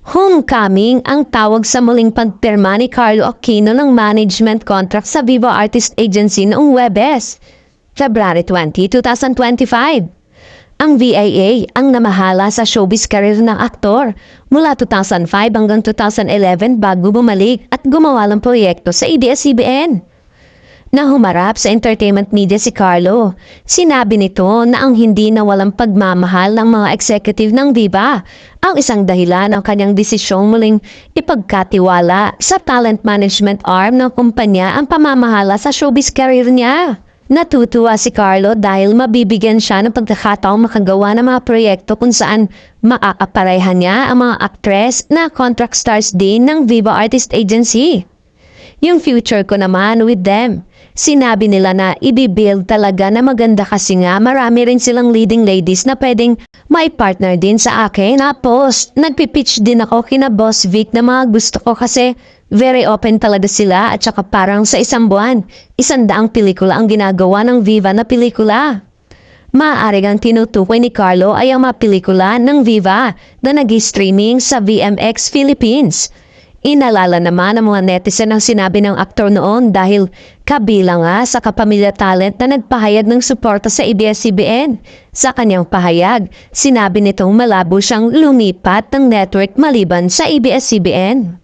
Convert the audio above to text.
Homecoming ang tawag sa muling pagpirma ni Carlo Aquino ng management contract sa Viva Artist Agency noong Huwebes, February 20, 2025. Ang VIA ang namahala sa showbiz career ng aktor mula 2005 hanggang 2011 bago bumalik at gumawa ng proyekto sa ABS-CBN. Na humarap sa entertainment media si Carlo, sinabi nito na ang hindi nawalang pagmamahal ng mga executive ng Viva ang isang dahilan ng kanyang desisyong muling ipagkatiwala sa talent management arm ng kumpanya ang pamamahala sa showbiz career niya. Natutuwa si Carlo dahil mabibigyan siya ng pagkakataong makagawa ng mga proyekto kung saan maaakaparehan niya ang mga actress na contract stars din ng Viva Artist Agency. Yung future ko naman with them. Sinabi nila na ibibuild talaga na maganda kasi nga marami rin silang leading ladies na pwedeng may partner din sa akin. Tapos, nagpipitch din ako kina Boss Vic na mga gusto ko kasi very open talaga sila at saka parang sa isang buwan, 100 pelikula ang ginagawa ng Viva na pelikula. Maaari ang tinutukoy ni Carlo ay ang mga pelikula ng Viva na nag-streaming sa VMX Philippines. Inalala naman ng mga netizen ang sinabi ng aktor noon dahil kabilang nga sa kapamilya talent na nagpahayag ng suporta sa ABS-CBN. Sa kanyang pahayag, sinabi nitong malabo siyang lumipat ng network maliban sa ABS-CBN.